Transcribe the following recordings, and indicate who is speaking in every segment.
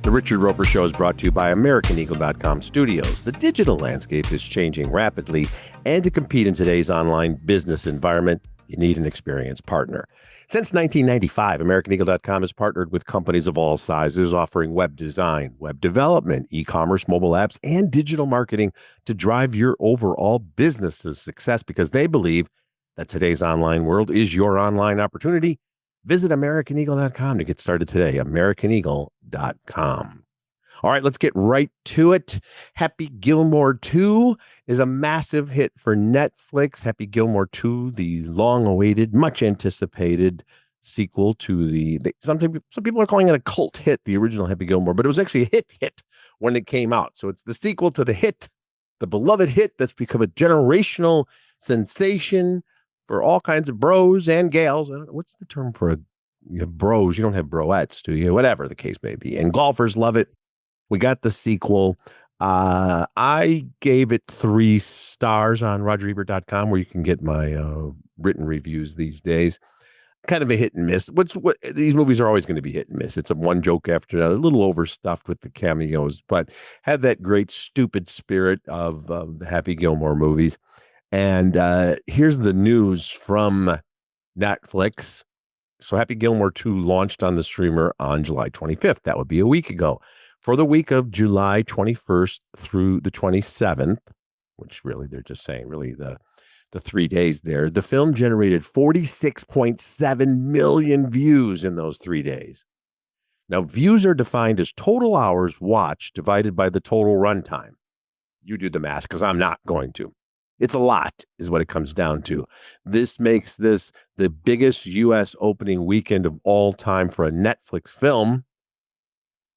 Speaker 1: The Richard Roeper Show is brought to you by AmericanEagle.com Studios. The digital landscape is changing rapidly, and to compete in today's online business environment, you need an experienced partner. Since 1995, AmericanEagle.com has partnered with companies of all sizes, offering web design, web development, e-commerce, mobile apps, and digital marketing to drive your overall business's success, because they believe that today's online world is your online opportunity. Visit AmericanEagle.com to get started today. AmericanEagle.com. All right, let's get right to it. Happy Gilmore 2 is a massive hit for Netflix. Happy Gilmore 2, the long-awaited, much-anticipated sequel to some people are calling it a cult hit, the original Happy Gilmore, but it was actually a hit when it came out. So it's the sequel to the hit, the beloved hit that's become a generational sensation for all kinds of bros and gals. What's the term for you have bros? You don't have broettes, do you? Whatever the case may be. And golfers love it. We got the sequel. I gave it 3 stars on RogerEbert.com, where you can get my written reviews these days. Kind of a hit and miss. These movies are always going to be hit and miss. It's a one joke after another, a little overstuffed with the cameos, but had that great stupid spirit of the Happy Gilmore movies. And here's the news from Netflix. So Happy Gilmore 2 launched on the streamer on July 25th. That would be a week ago. For the week of July 21st through the 27th, which really they're just saying really the 3 days there, the film generated 46.7 million views in those 3 days. Now, views are defined as total hours watched divided by the total runtime. You do the math, because I'm not going to. It's a lot, is what it comes down to. This makes this the biggest U.S. opening weekend of all time for a Netflix film.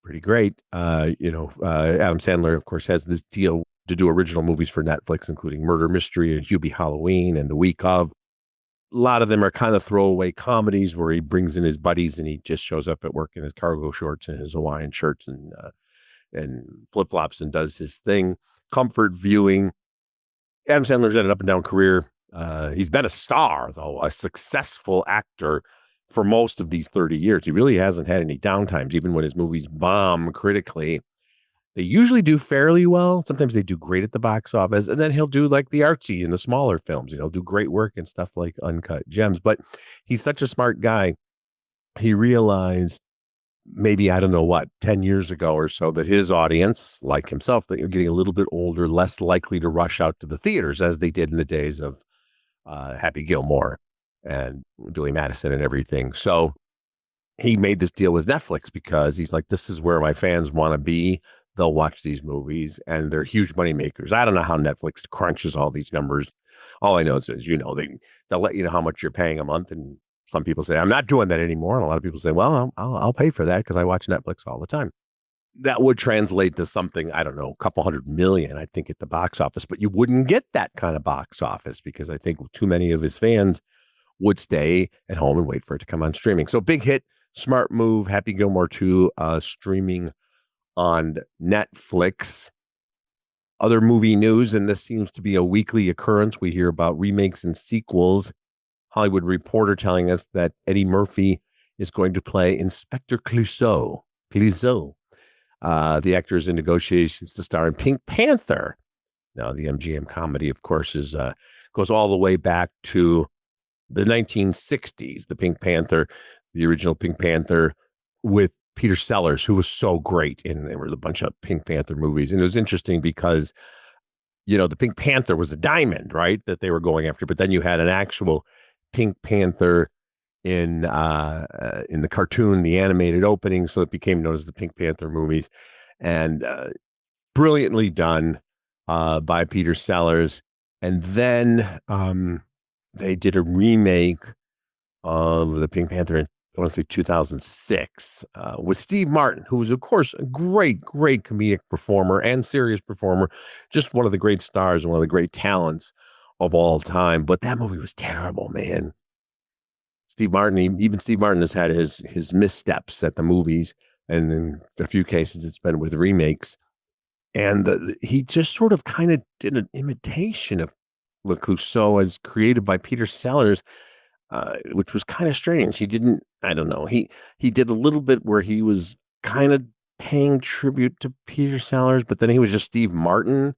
Speaker 1: Pretty great. Adam Sandler, of course, has this deal to do original movies for Netflix, including Murder Mystery and Hubie Halloween and The Week Of. A lot of them are kind of throwaway comedies where he brings in his buddies and he just shows up at work in his cargo shorts and his Hawaiian shirts and flip-flops and does his thing. Comfort viewing. Adam Sandler's had an up and down career. He's been a star, though, a successful actor for most of these 30 years. He really hasn't had any downtimes, even when his movies bomb critically. They usually do fairly well. Sometimes they do great at the box office, and then he'll do like the artsy and the smaller films. He'll do great work and stuff like Uncut Gems. But he's such a smart guy. He realized maybe, 10 years ago or so, that his audience, like himself, that you're getting a little bit older, less likely to rush out to the theaters as they did in the days of Happy Gilmore and Billy Madison and everything. So he made this deal with Netflix because he's like, this is where my fans want to be. They'll watch these movies, and they're huge money makers. I don't know how Netflix crunches all these numbers. All I know is, they'll let you know how much you're paying a month, and some people say, I'm not doing that anymore. And a lot of people say, well, I'll pay for that because I watch Netflix all the time. That would translate to something, a couple 100 million, I think, at the box office. But you wouldn't get that kind of box office because I think too many of his fans would stay at home and wait for it to come on streaming. So big hit, smart move, Happy Gilmore 2 streaming on Netflix. Other movie news, and this seems to be a weekly occurrence, we hear about remakes and sequels. Hollywood Reporter telling us that Eddie Murphy is going to play Inspector Clouseau. The actor is in negotiations to star in Pink Panther. Now, the MGM comedy, of course, goes all the way back to the 1960s. The Pink Panther, the original Pink Panther with Peter Sellers, who was so great. And there were a bunch of Pink Panther movies. And it was interesting because, the Pink Panther was a diamond, right, that they were going after. But then you had an actual Pink Panther in the cartoon, the animated opening, so it became known as the Pink Panther movies, and brilliantly done by Peter Sellers. And then they did a remake of the Pink Panther in, I want to say 2006, with Steve Martin, who was, of course, a great comedic performer and serious performer, just one of the great stars and one of the great talents of all time. But that movie was terrible, man. Even Steve Martin has had his missteps at the movies, and in a few cases it's been with remakes. And he just sort of kind of did an imitation of Le Clouseau as created by Peter Sellers, which was kind of strange. He didn't, I don't know. He did a little bit where he was kind of paying tribute to Peter Sellers, but then he was just Steve Martin.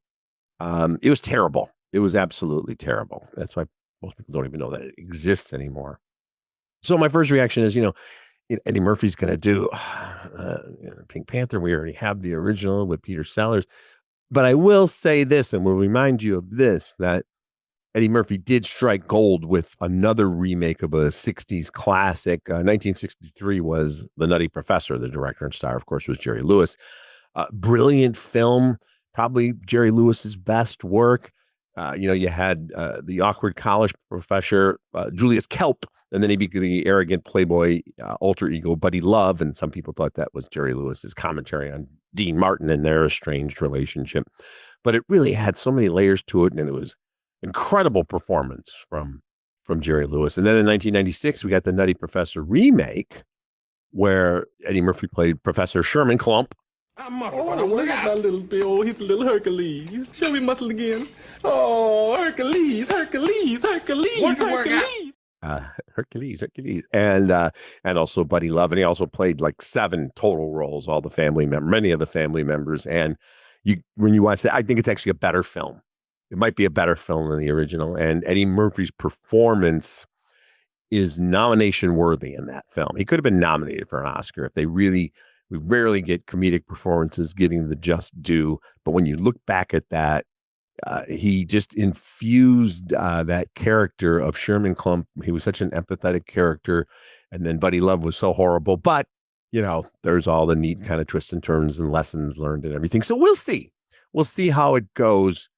Speaker 1: It was terrible. It was absolutely terrible. That's why most people don't even know that it exists anymore. So my first reaction is, Eddie Murphy's going to do Pink Panther. We already have the original with Peter Sellers. But I will say this, and will remind you of this, that Eddie Murphy did strike gold with another remake of a 60s classic. 1963 was The Nutty Professor. The director and star, of course, was Jerry Lewis. Brilliant film, probably Jerry Lewis's best work. You had the awkward college professor, Julius Kelp, and then he became the arrogant playboy alter ego, Buddy Love. And some people thought that was Jerry Lewis's commentary on Dean Martin and their estranged relationship. But it really had so many layers to it, and it was incredible performance from Jerry Lewis. And then in 1996, we got the Nutty Professor remake, where Eddie Murphy played Professor Sherman Klump.
Speaker 2: Look at my little Bill. He's a little Hercules. Show me muscle again. Oh, Hercules.
Speaker 1: Hercules, and also Buddy Love, and he also played like 7 total roles, many of the family members. And when you watch that, I think it's actually a better film. It might be a better film than the original. And Eddie Murphy's performance is nomination worthy in that film. He could have been nominated for an Oscar if we rarely get comedic performances getting the just due. But when you look back at that, he just infused that character of Sherman Klump. He was such an empathetic character. And then Buddy Love was so horrible. But, there's all the neat kind of twists and turns and lessons learned and everything. So we'll see. We'll see how it goes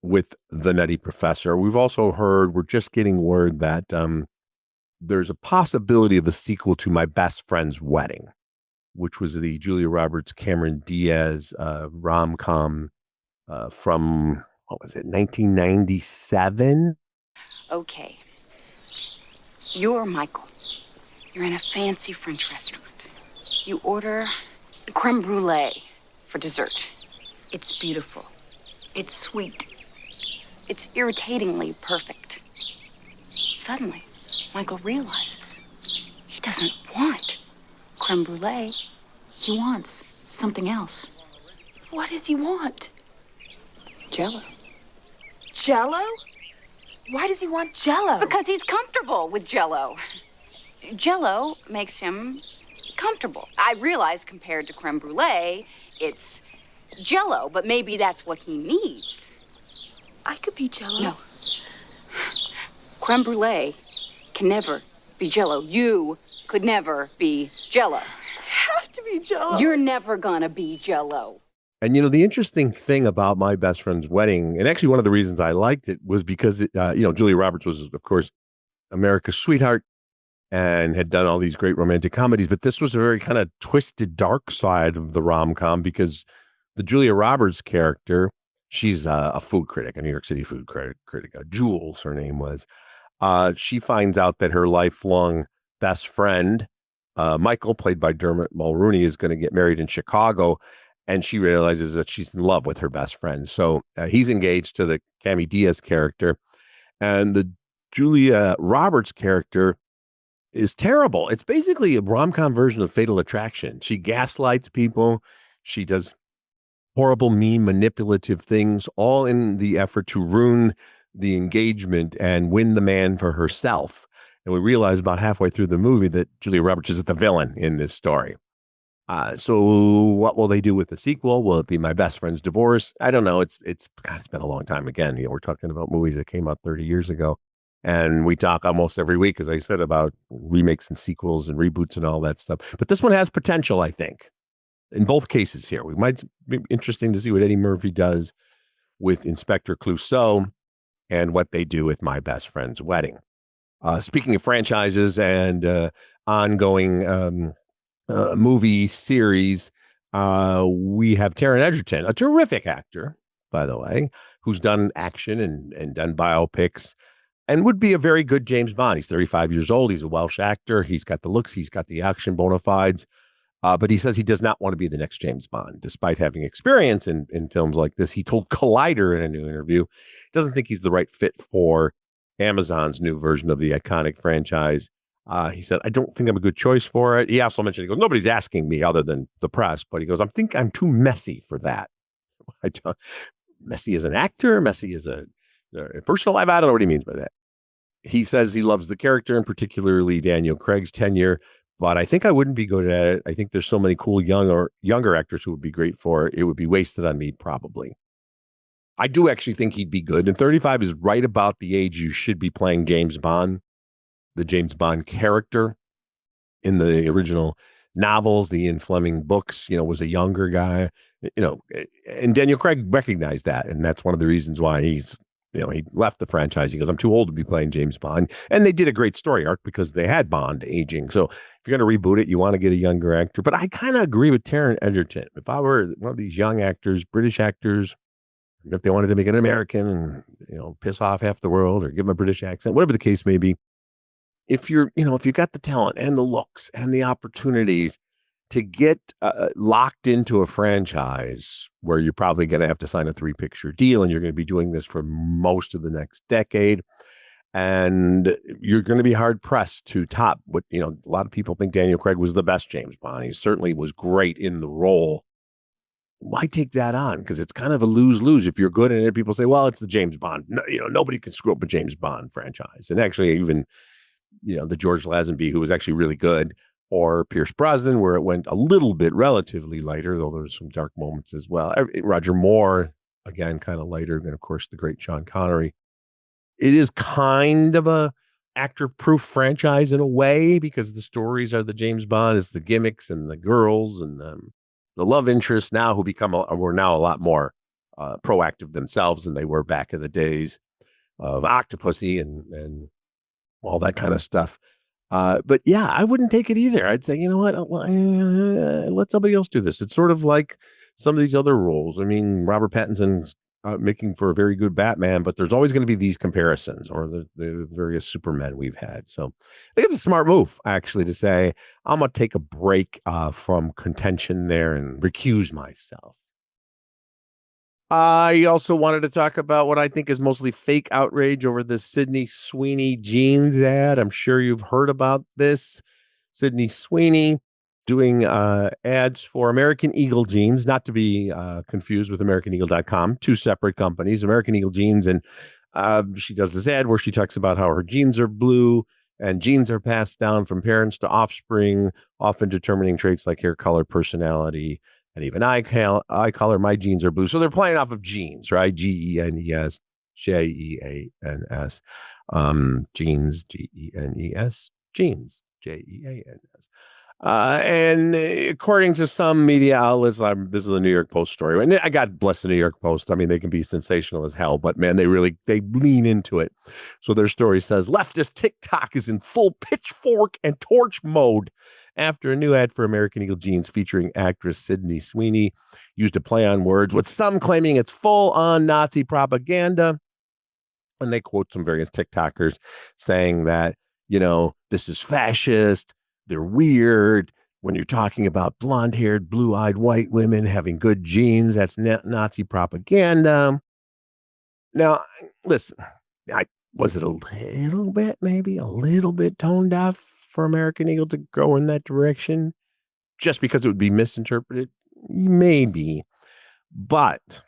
Speaker 1: with the Nutty Professor. We've also heard, we're just getting word that there's a possibility of a sequel to My Best Friend's Wedding, which was the Julia Roberts, Cameron Diaz rom-com from, 1997?
Speaker 3: Okay. You're Michael. You're in a fancy French restaurant. You order creme brulee for dessert. It's beautiful. It's sweet. It's irritatingly perfect. Suddenly, Michael realizes he doesn't want creme brulee. He wants something else. What does he want? Jell-O.
Speaker 4: Jell-O? Why does he want Jell-O?
Speaker 3: Because he's comfortable with Jell-O. Jell-O makes him comfortable. I realize compared to creme brulee, it's Jell-O, but maybe that's what he needs.
Speaker 4: I could be Jell-O.
Speaker 3: No. Creme brulee can never be Jell-O. You could never be Jell-O.
Speaker 4: Have to be Jell-O.
Speaker 3: You're never gonna be Jell-O.
Speaker 1: And, the interesting thing about My Best Friend's Wedding, and actually one of the reasons I liked it was because, Julia Roberts was, of course, America's sweetheart and had done all these great romantic comedies. But this was a very kind of twisted, dark side of the rom-com, because the Julia Roberts character, she's a food critic, a New York City food critic. Jules, her name was. She finds out that her lifelong best friend, Michael, played by Dermot Mulroney, is going to get married in Chicago. And she realizes that she's in love with her best friend. So he's engaged to the Cammie Diaz character. And the Julia Roberts character is terrible. It's basically a rom-com version of Fatal Attraction. She gaslights people. She does horrible, mean, manipulative things, all in the effort to ruin the engagement and win the man for herself. And we realize about halfway through the movie that Julia Roberts is the villain in this story. So what will they do with the sequel? Will it be My Best Friend's Divorce? I don't know. It's been a long time. Again, we're talking about movies that came out 30 years ago. And we talk almost every week, as I said, about remakes and sequels and reboots and all that stuff. But this one has potential, I think, in both cases here. We might be interesting to see what Eddie Murphy does with Inspector Clouseau and what they do with My Best Friend's Wedding. Speaking of franchises and ongoing movie series, we have Taron Egerton, a terrific actor, by the way, who's done action and done biopics and would be a very good James Bond. He's 35 years old. He's a Welsh actor. He's got the looks. He's got the action bona fides. But he says he does not want to be the next James Bond, despite having experience in films like this. He told Collider in a new interview, doesn't think he's the right fit for Amazon's new version of the iconic franchise. He said, I don't think I'm a good choice for it. He also mentioned, he goes, nobody's asking me other than the press, but he goes, I think I'm too messy for that. I don't, messy as an actor, messy as a personal life. I don't know what he means by that. He says he loves the character and particularly Daniel Craig's tenure, but I think I wouldn't be good at it. I think there's so many cool younger actors who would be great for it. It would be wasted on me probably. I do actually think he'd be good. And 35 is right about the age you should be playing James Bond, the James Bond character in the original novels, the Ian Fleming books, was a younger guy, and Daniel Craig recognized that. And that's one of the reasons why he left the franchise. He goes, I'm too old to be playing James Bond. And they did a great story arc because they had Bond aging. So if you're going to reboot it, you want to get a younger actor. But I kind of agree with Taron Egerton. If I were one of these young actors, British actors, if they wanted to make an American and, piss off half the world or give them a British accent, whatever the case may be, if you're, if you got the talent and the looks and the opportunities to get locked into a franchise where you're probably going to have to sign a 3-picture deal and you're going to be doing this for most of the next decade, and you're going to be hard pressed to top what, a lot of people think Daniel Craig was the best James Bond. He certainly was great in the role. Why take that on? Because it's kind of a lose-lose. If you're good in it, people say, well, it's the James Bond. No, nobody can screw up a James Bond franchise. And actually even, the George Lazenby, who was actually really good, or Pierce Brosnan, where it went a little bit relatively lighter, though there's some dark moments as well. Roger Moore, again, kind of lighter. And of course, the great Sean Connery. It is kind of a actor-proof franchise in a way because the stories are the James Bond. It's the gimmicks and the girls and the love interests now who were now a lot more proactive themselves than they were back in the days of Octopussy and all that kind of stuff. But yeah, I wouldn't take it either. I'd say, you know what, let somebody else do this. It's sort of like some of these other roles. I mean, Robert Pattinson's making for a very good Batman, but there's always going to be these comparisons or the various Supermen we've had. So I think it's a smart move, actually, to say, I'm going to take a break from contention there and recuse myself. I also wanted to talk about what I think is mostly fake outrage over the Sydney Sweeney jeans ad. I'm sure you've heard about this. Sydney Sweeney doing ads for American Eagle jeans, not to be confused with AmericanEagle.com, 2 separate companies, American Eagle jeans. And she does this ad where she talks about how her jeans are blue and genes are passed down from parents to offspring, often determining traits like hair color, personality, and even eye color. My genes are blue. So they're playing off of genes, right? Genes, Jeans, genes, Genes, genes, Jeans. And according to some media outlets, this is a New York Post story. And I God bless the New York Post. I mean, they can be sensational as hell, but man, they lean into it. So their story says, leftist TikTok is in full pitchfork and torch mode after a new ad for American Eagle jeans featuring actress Sydney Sweeney used a play on words, with some claiming it's full-on Nazi propaganda. And they quote some various TikTokers saying that, this is fascist. They're weird. When you're talking about blonde-haired, blue-eyed white women having good genes, that's Nazi propaganda. Now, listen, was it a little bit toned off for American Eagle to go in that direction? Just because it would be misinterpreted? Maybe. But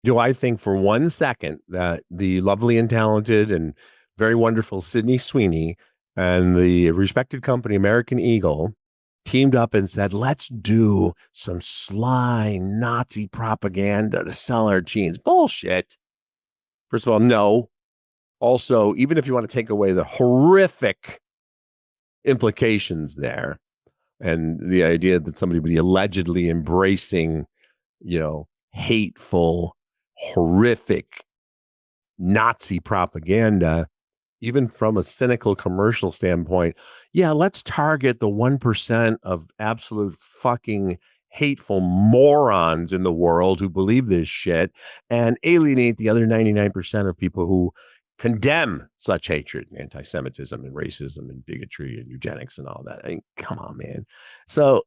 Speaker 1: do I think for 1 second that the lovely and talented and very wonderful Sydney Sweeney and the respected company American Eagle teamed up and said, let's do some sly Nazi propaganda to sell our jeans? Bullshit. First of all, no. Also, even if you want to take away the horrific implications there and the idea that somebody would be allegedly embracing, hateful, horrific Nazi propaganda, even from a cynical commercial standpoint, yeah, let's target the 1% of absolute fucking hateful morons in the world who believe this shit and alienate the other 99% of people who condemn such hatred and anti-Semitism and racism and bigotry and eugenics and all that. I mean, come on, man. So,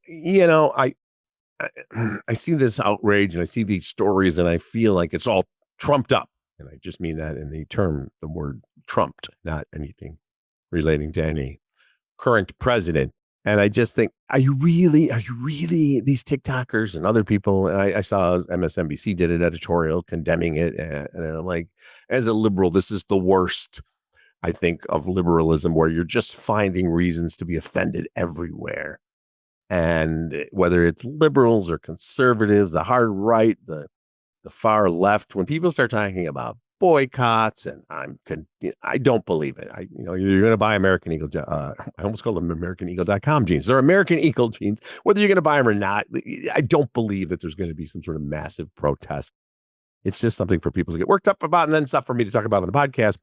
Speaker 1: I see this outrage and I see these stories and I feel like it's all trumped up. And I just mean that in the word trumped, not anything relating to any current president. And I just think, are you really these TikTokers and other people? And I saw MSNBC did an editorial condemning it. And I'm like, as a liberal, this is the worst, I think, of liberalism, where you're just finding reasons to be offended everywhere. And whether it's liberals or conservatives, the hard right, the far left, when people start talking about boycotts, and I don't believe it. You're going to buy American Eagle. I almost call them AmericanEagle.com jeans. They're American Eagle jeans, whether you're going to buy them or not. I don't believe that there's going to be some sort of massive protest. It's just something for people to get worked up about, and then stuff for me to talk about on the podcast.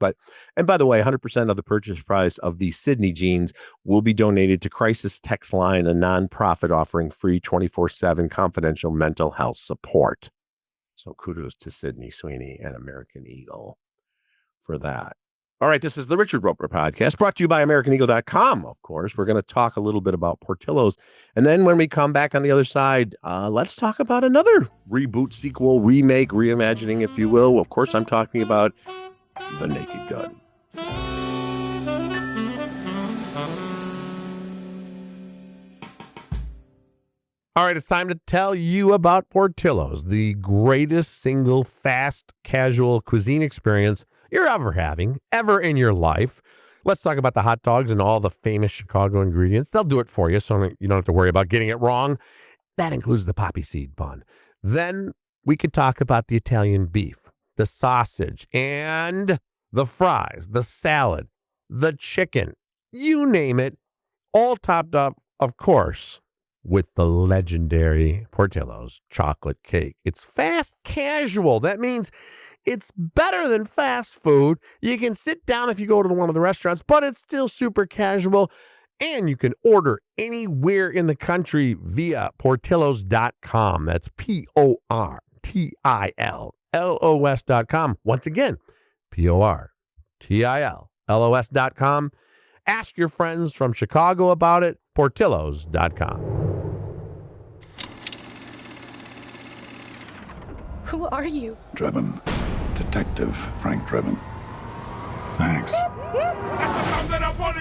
Speaker 1: And by the way, 100% of the purchase price of the Sydney jeans will be donated to Crisis Text Line, a nonprofit offering free 24/7 confidential mental health support. So kudos to Sydney, Sweeney, and American Eagle for that. All right, this is the Richard Roeper podcast, brought to you by AmericanEagle.com, of course. We're going to talk a little bit about Portillo's. And then when we come back on the other side, let's talk about another reboot, sequel, remake, reimagining, if you will. Of course, I'm talking about The Naked Gun. All right, it's time to tell you about Portillo's, the greatest single fast casual cuisine experience you're ever in your life. Let's talk about the hot dogs and all the famous Chicago ingredients. They'll do it for you, so you don't have to worry about getting it wrong. That includes the poppy seed bun. Then we can talk about the Italian beef, the sausage, and the fries, the salad, the chicken, you name it, all topped up, of course, with the legendary Portillo's chocolate cake. It's fast casual. That means it's better than fast food. You can sit down if you go to one of the restaurants, but it's still super casual. And you can order anywhere in the country via Portillos.com. That's PORTILLOS.com. Once again, PORTILLOS.com. Ask your friends from Chicago about it. Portillos.com.
Speaker 5: Who are you?
Speaker 6: Drebin. Detective Frank Drebin. Thanks.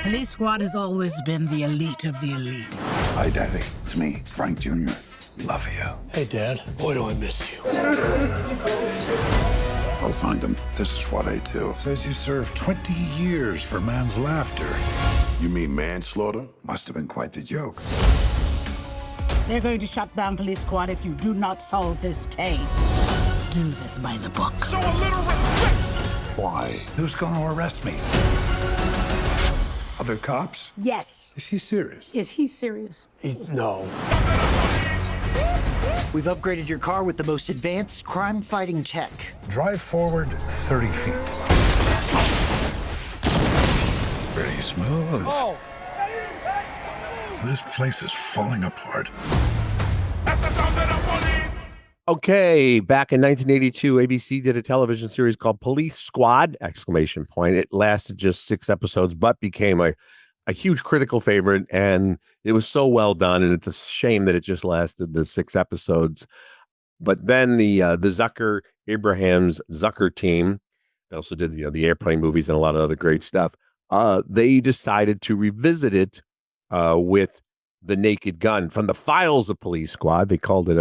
Speaker 7: Police Squad has always been the elite of the elite.
Speaker 6: Hi, Daddy. It's me, Frank Jr. Love you.
Speaker 8: Hey, Dad. Boy, do I miss you.
Speaker 6: I'll find them. This is what I do. Says you served 20 years for man's laughter.
Speaker 9: You mean manslaughter?
Speaker 6: Must have been quite the joke.
Speaker 7: They're going to shut down Police Squad if you do not solve this case. Do this by the book.
Speaker 9: Show a little respect!
Speaker 6: Why? Who's going to arrest me? Other cops?
Speaker 7: Yes.
Speaker 6: Is she serious?
Speaker 7: Is he serious?
Speaker 8: No.
Speaker 10: We've upgraded your car with the most advanced crime-fighting tech.
Speaker 6: Drive forward 30 feet. Pretty smooth.
Speaker 8: Oh!
Speaker 6: This place is falling apart.
Speaker 9: That's the sound of the police!
Speaker 1: Okay, back in 1982, ABC did a television series called Police Squad! It lasted just 6 episodes, but became a huge critical favorite, and it was so well done, and it's a shame that it just lasted the 6 episodes. But then the Zucker, Abraham's Zucker team, they also did the Airplane movies and a lot of other great stuff. They decided to revisit it with The Naked Gun from the files of Police Squad. They called it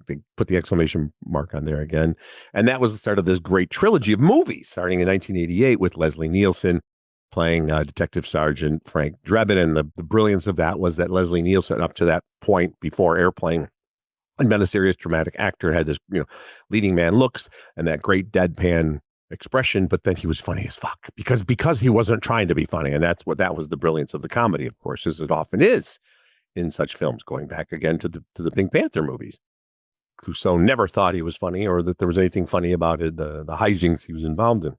Speaker 1: they put the exclamation mark on there again. And that was the start of this great trilogy of movies starting in 1988 with Leslie Nielsen playing Detective Sergeant Frank Drebin. And the brilliance of that was that Leslie Nielsen, up to that point before Airplane, had been a serious dramatic actor, had this, leading man looks and that great deadpan expression, but then he was funny as fuck because he wasn't trying to be funny. And that was the brilliance of the comedy, of course, as it often is in such films, going back again to the Pink Panther movies. Clouseau never thought he was funny or that there was anything funny about it, the hijinks he was involved in.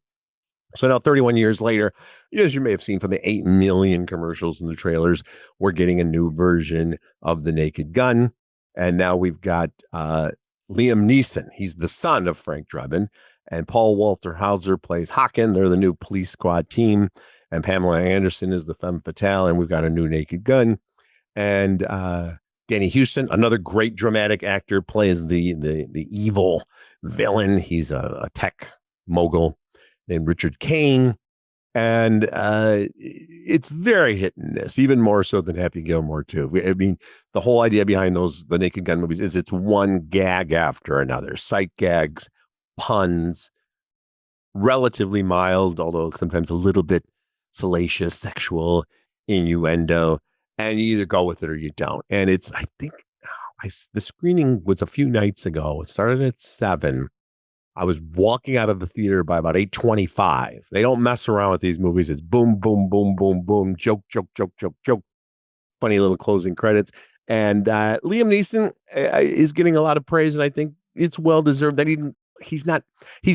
Speaker 1: So now 31 years later, as you may have seen from the 8 million commercials and the trailers, we're getting a new version of The Naked Gun. And now we've got Liam Neeson. He's the son of Frank Drebin. And Paul Walter Hauser plays Hocken. They're the new Police Squad team. And Pamela Anderson is the femme fatale. And we've got a new Naked Gun. And Danny Houston, another great dramatic actor, plays the evil villain. He's a tech mogul named Richard Kane. And it's very hit and miss, even more so than Happy Gilmore 2. I mean, the whole idea behind the Naked Gun movies is it's one gag after another. Sight gags, puns, relatively mild, although sometimes a little bit salacious, sexual innuendo. And you either go with it or you don't. And it's, I think, the screening was a few nights ago. It started at 7. I was walking out of the theater by about 8:25. They don't mess around with these movies. It's boom, boom, boom, boom, boom, joke, joke, joke, joke, joke. Funny little closing credits. And Liam Neeson is getting a lot of praise, and I think it's well deserved. That he's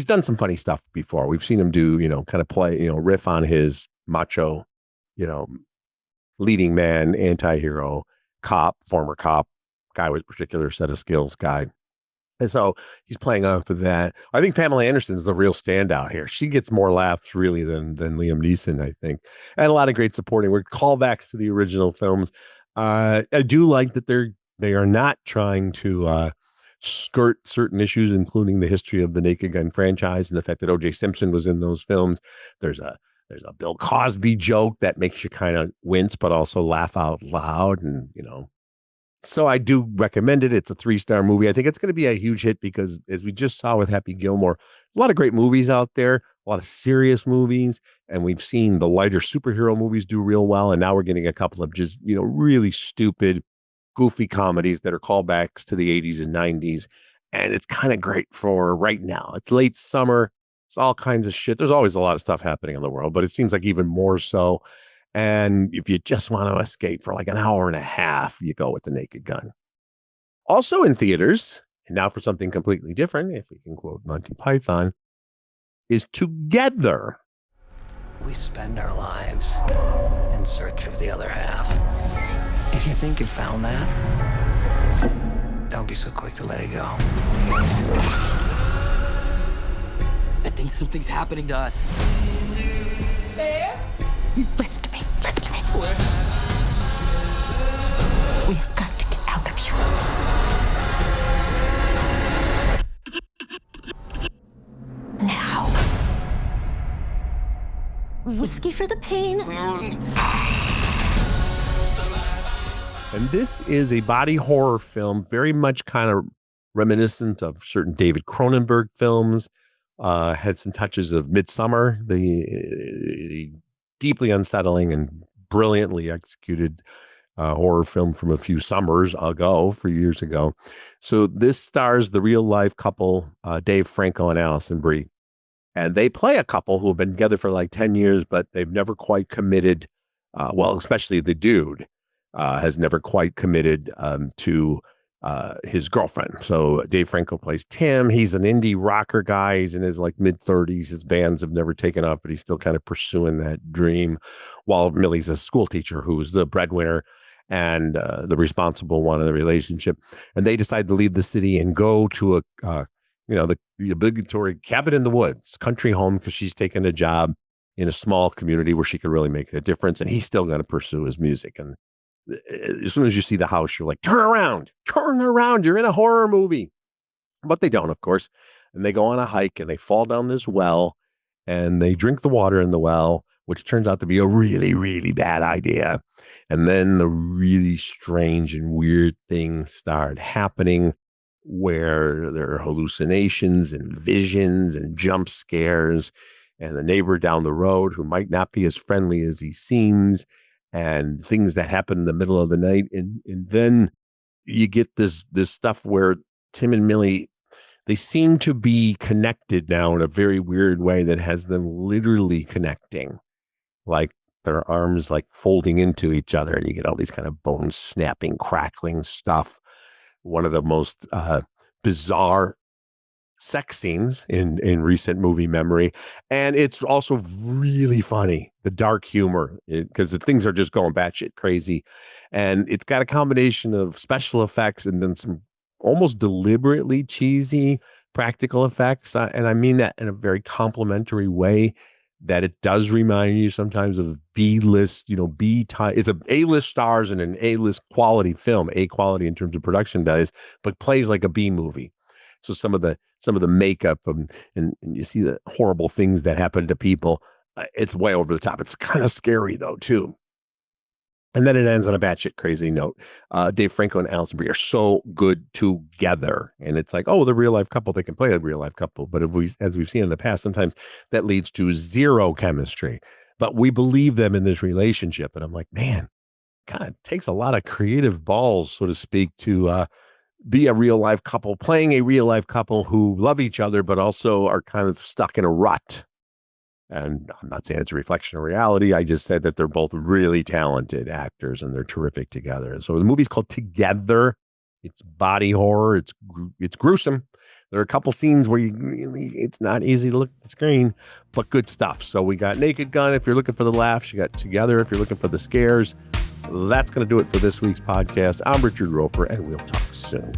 Speaker 1: done some funny stuff before. We've seen him do, kind of play, riff on his macho, leading man, anti-hero, cop, former cop, guy with a particular set of skills guy. And so he's playing off of that. I think Pamela Anderson's the real standout here. She gets more laughs really than Liam Neeson, I think. And a lot of great supporting work, callbacks to the original films. I do like that they are not trying to skirt certain issues, including the history of the Naked Gun franchise and the fact that O.J. Simpson was in those films. There's a Bill Cosby joke that makes you kind of wince, but also laugh out loud. And, so I do recommend it. It's a 3-star movie. I think it's going to be a huge hit because, as we just saw with Happy Gilmore, a lot of great movies out there, a lot of serious movies, and we've seen the lighter superhero movies do real well. And now we're getting a couple of just, really stupid, goofy comedies that are callbacks to the 80s and 90s. And it's kind of great for right now. It's late summer. It's all kinds of shit. There's always a lot of stuff happening in the world, but it seems like even more so. And if you just want to escape for like an hour and a half, you go with the Naked Gun. Also in theaters, and now for something completely different, if we can quote Monty Python, is Together.
Speaker 5: We spend our lives in search of the other half. If you think you've found that, don't be so quick to let it go.
Speaker 11: I think something's happening to us.
Speaker 12: There?
Speaker 13: Listen to me. We've got to get out of here. Now. Whiskey for the pain.
Speaker 1: And this is a body horror film, very much kind of reminiscent of certain David Cronenberg films. Had some touches of Midsummer, the deeply unsettling and brilliantly executed horror film from a few years ago. So this stars the real life couple, Dave Franco and Allison Brie. And they play a couple who have been together for like 10 years, but they've never quite committed. Especially the dude has never quite committed to his girlfriend. So Dave Franco plays Tim. He's an indie rocker guy. He's in his like mid-30s. His bands have never taken off, but he's still kind of pursuing that dream. While Millie's a school teacher who's the breadwinner and the responsible one in the relationship. And they decide to leave the city and go to the obligatory cabin in the woods, country home, because she's taken a job in a small community where she could really make a difference. And he's still going to pursue his music. And as soon as you see the house, you're like, turn around, you're in a horror movie. But they don't, of course. And they go on a hike and they fall down this well and they drink the water in the well, which turns out to be a really, really bad idea. And then the really strange and weird things start happening where there are hallucinations and visions and jump scares. And the neighbor down the road, who might not be as friendly as he seems, and things that happen in the middle of the night. And then you get this stuff where Tim and Millie, they seem to be connected now in a very weird way that has them literally connecting, like their arms like folding into each other, and you get all these kind of bone snapping, crackling stuff. One of the most bizarre sex scenes in recent movie memory. And it's also really funny, the dark humor, because the things are just going batshit crazy. And it's got a combination of special effects and then some almost deliberately cheesy practical effects. And I mean that in a very complimentary way, that it does remind you sometimes of B-list, B-type. It's A-list stars in an A-list quality film, A quality in terms of production values, but plays like a B movie. So some of the makeup and you see the horrible things that happen to people. It's way over the top. It's kind of scary though too. And then it ends on a batshit crazy note. Dave Franco and Alison Brie are so good together. And it's like, oh, the real life couple, they can play a real life couple. But as we've seen in the past, sometimes that leads to zero chemistry. But we believe them in this relationship. And I'm like, man, kind of takes a lot of creative balls, so to speak, to be a real life couple, playing a real life couple who love each other, but also are kind of stuck in a rut. And I'm not saying it's a reflection of reality. I just said that they're both really talented actors and they're terrific together. So the movie's called Together. It's body horror. It's gruesome. There are a couple scenes where it's not easy to look at the screen, but good stuff. So we got Naked Gun if you're looking for the laughs. You got Together if you're looking for the scares. That's going to do it for this week's podcast. I'm Richard Roeper, and we'll talk soon.